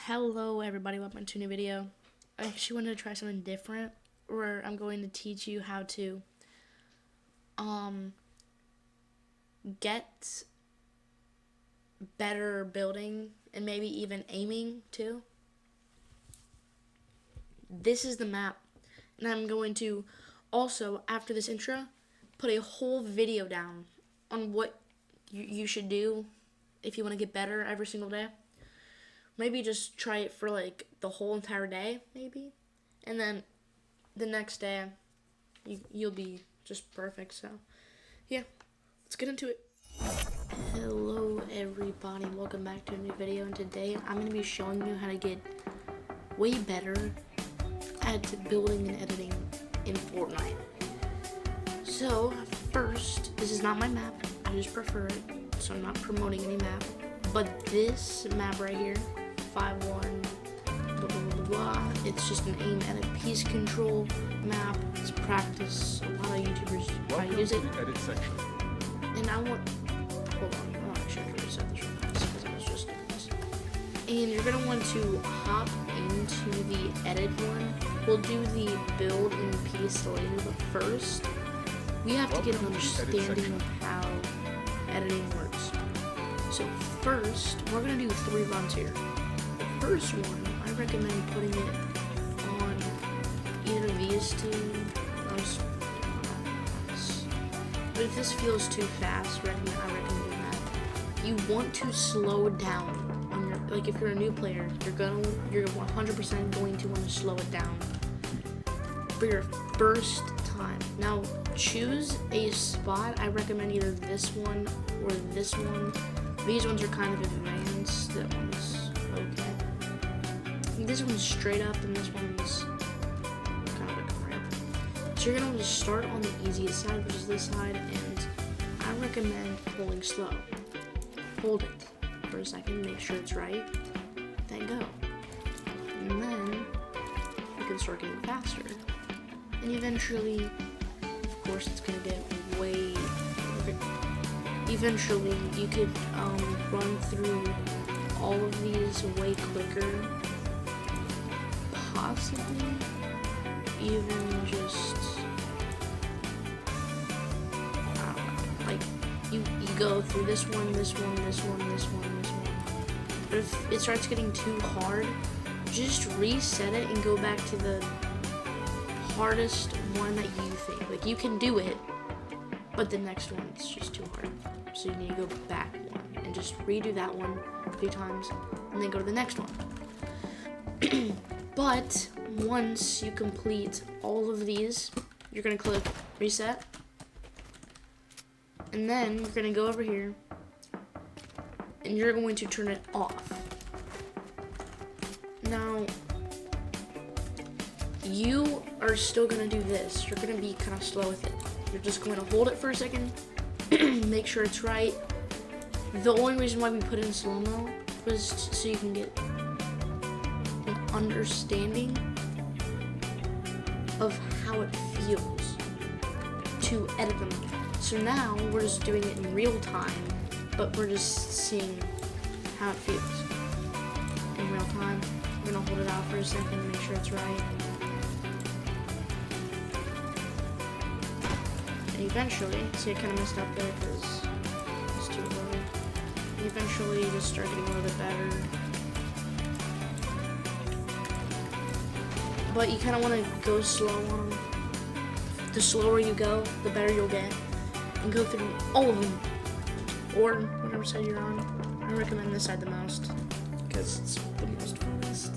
Hello everybody, welcome to a new video. I actually wanted to try something different where I'm going to teach you how to get better building and maybe even aiming too. This is the map, and I'm going to also, after this intro, put a whole video down on what you should do if you want to get better every single day. Maybe just try it for like the whole entire day, maybe. And then the next day, you'll be just perfect. So, yeah, let's get into it. Hello, everybody. Welcome back to a new video. And today, I'm going to be showing you how to get way better at building and editing in Fortnite. So, first, this is not my map. I just prefer it. So, I'm not promoting any map. But this map right here, 5-1, blah, blah, blah, blah. It's just an aim at a piece control map. It's practice. A lot of YouTubers try to use it. Edit section. And I want, hold on, I actually have to reset this real fast because I was just doing this. And you're going to want to hop into the edit one. We'll do the build and piece later, but first, we have to get an understanding of how editing works. So first, we're going to do 3 runs here. The first one, I recommend putting it on either these two. But if this feels too fast, I recommend doing that. You want to slow down on your, like if you're a new player, you're 100% going to want to slow it down for your first time. Now choose a spot. I recommend either this one or this one. These ones are kind of advanced. That one's okay. This one's straight up, and this one's kind of a ramp. So you're gonna just start on the easiest side, which is this side, and I recommend holding slow. Hold it for a second, make sure it's right, then go. And then you can start getting faster. And eventually, of course, it's gonna get way. Eventually, you could run through all of these way quicker. Possibly even just like you go through this one, this one, this one, this one, this one. But if it starts getting too hard, just reset it and go back to the hardest one that you think. Like you can do it, but the next one is just too hard. So you need to go back one and just redo that one 3 times and then go to the next one. But once you complete all of these, you're going to click reset. And then you're going to go over here and you're going to turn it off. Now, you are still going to do this. You're going to be kind of slow with it. You're just going to hold it for a second, make sure it's right. The only reason why we put it in slow-mo was so you can get an understanding of how it feels to edit them. So now we're just doing it in real time, but we're just seeing how it feels in real time. We're gonna hold it out for a second, make sure it's right. And eventually, see I kind of messed up there because it's too low. And eventually you just start getting a little bit better. But you kind of want to go slow on them. The slower you go, the better you'll get. And go through all of them. Or whatever side you're on. I recommend this side the most because it's the most funnest.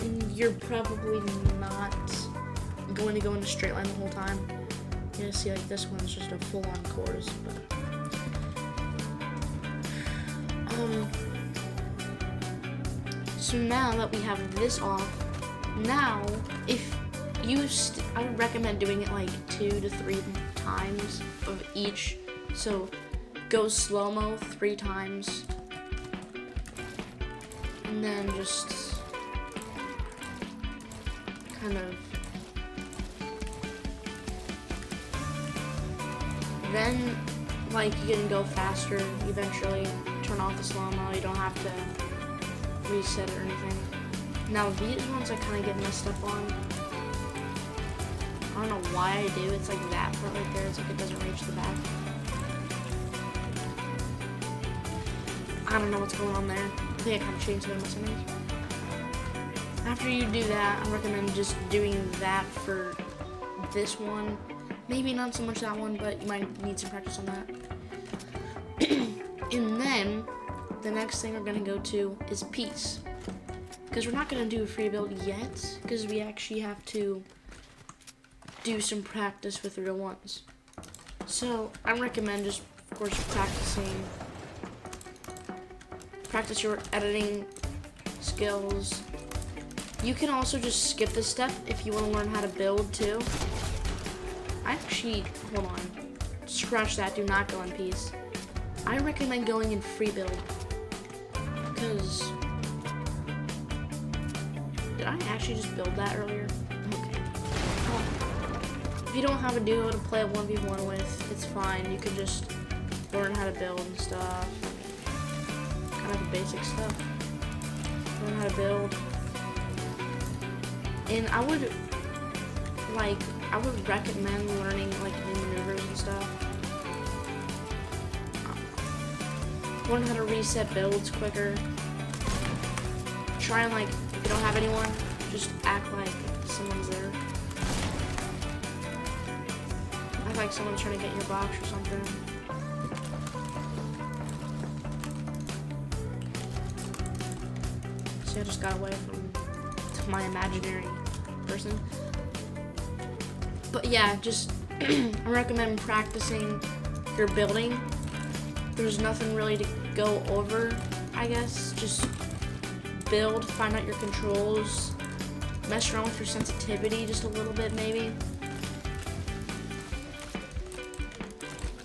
And you're probably not going to go in a straight line the whole time. You're gonna see like this one's just a full-on course, but so now that we have this off, now if you I would recommend doing it like 2 to 3 times of each. So go slow-mo 3 times, and then just kind of. Then, like, you can go faster eventually, turn off the slow-mo, you don't have to reset it or anything. Now these ones I kind of get messed up on. I don't know why I do. It's like that part right there. It's like it doesn't reach the back. I don't know what's going on there. I think I kind of changed it in my settings. After you do that, I recommend just doing that for this one. Maybe not so much that one, but you might need some practice on that. And then the next thing we're gonna go to is peace. Because we're not gonna do a free build yet, because we actually have to do some practice with real ones. So I recommend just, of course, practice your editing skills. You can also just skip this step if you want to learn how to build too. Actually, hold on, scratch that, do not go in peace. I recommend going in free build, because did I actually just build that earlier? Okay. If you don't have a duo to play a 1v1 with, it's fine. You can just learn how to build and stuff. Kind of the basic stuff. Learn how to build. And I would recommend learning like new maneuvers and stuff. Learn how to reset builds quicker. Try and like, if you don't have anyone, just act like someone's there. Act like someone's trying to get in your box or something. See, I just got away from my imaginary person. But yeah, just I recommend practicing your building. There's nothing really to go over, I guess. Just build, find out your controls, mess around with your sensitivity just a little bit maybe.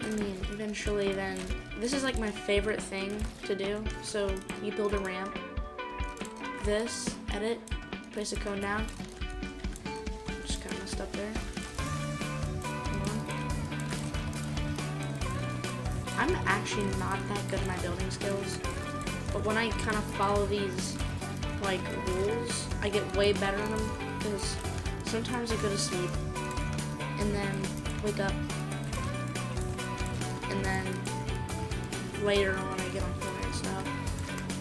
I mean, eventually then, this is like my favorite thing to do. So you build a ramp, this, edit, place a cone down. Just kind of messed up there. I'm actually not that good at my building skills, but when I kind of follow these like rules, I get way better at them, because sometimes I go to sleep and then wake up, and then later on I get on Fortnite and stuff,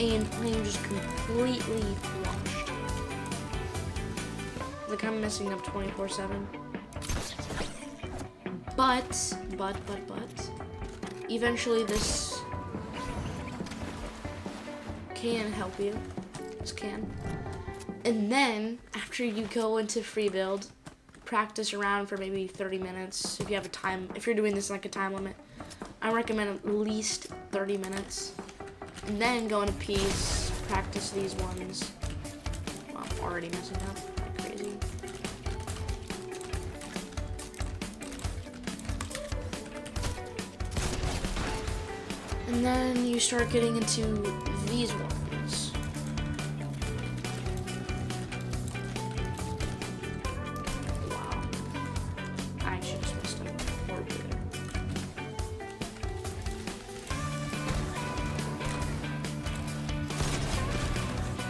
and I'm just completely washed. Like I'm messing up 24/7. But eventually this can help you. This can. And then after you go into free build, practice around for maybe 30 minutes if you have a time, if you're doing this like a time limit. I recommend at least 30 minutes. And then go into peace, practice these ones. Well, I'm already messing up like crazy. And then you start getting into these ones. Wow. I actually just messed up horribly there.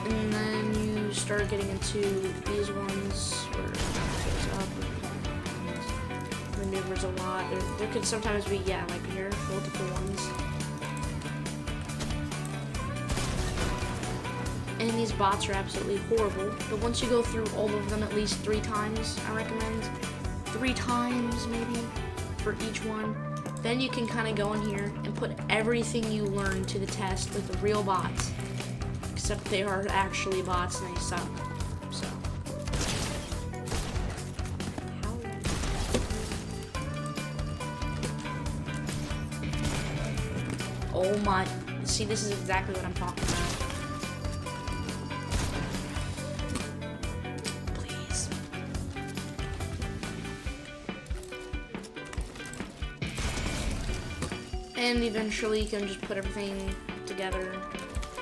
And then you start getting into these ones where it goes up and maneuvers a lot. There could sometimes be, yeah, like here, multiple ones. And these bots are absolutely horrible, but once you go through all of them at least 3 times, I recommend 3 times maybe for each one, then you can kind of go in here and put everything you learned to the test with the real bots, except they are actually bots and they suck. So oh my, see, this is exactly what I'm talking about. And eventually you can just put everything together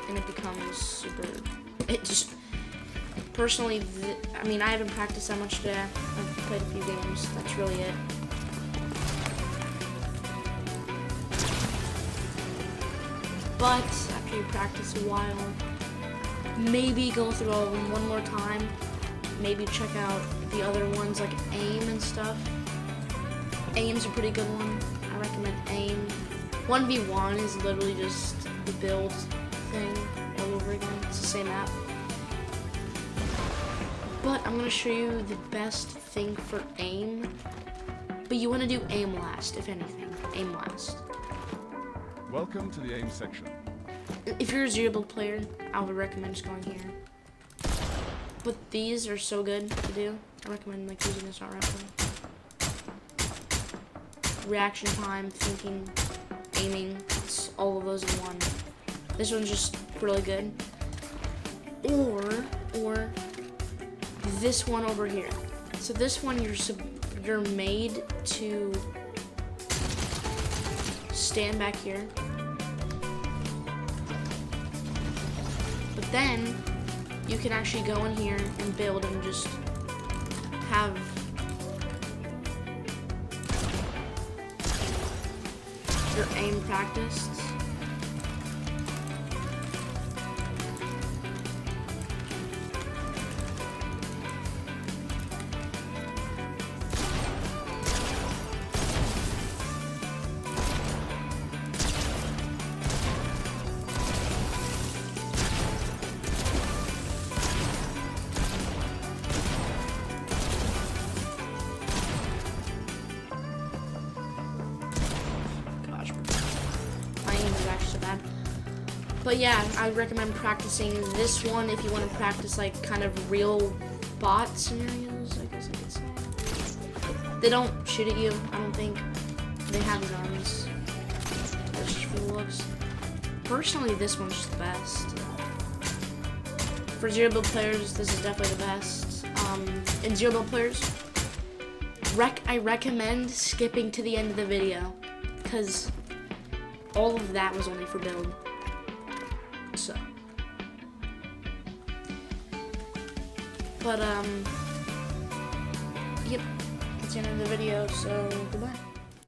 and it becomes super, it just, personally, I mean, I haven't practiced that much today. I've played a few games, that's really it. But after you practice a while, maybe go through all of them one more time. Maybe check out the other ones like AIM and stuff. AIM's a pretty good one. I recommend AIM. 1v1 is literally just the build thing all over again. It's the same map. But I'm gonna show you the best thing for AIM. But you want to do AIM last, if anything. AIM last. Welcome to the AIM section. If you're a zero build player, I would recommend just going here. But these are so good to do. I recommend like using this rifle. Reaction time, thinking, aiming, it's all of those in one. This one's just really good. Or this one over here. So this one you're made to stand back here. But then you can actually go in here and build and just have your aim practiced. But yeah, I would recommend practicing this one if you want to practice like kind of real bot scenarios, I guess I could say. They don't shoot at you, I don't think. They have guns. That's just for the looks. Personally, this one's just the best. For zero build players, this is definitely the best. And zero build players, I recommend skipping to the end of the video, because all of that was only for build. So, but yep, that's the end of the video, so goodbye.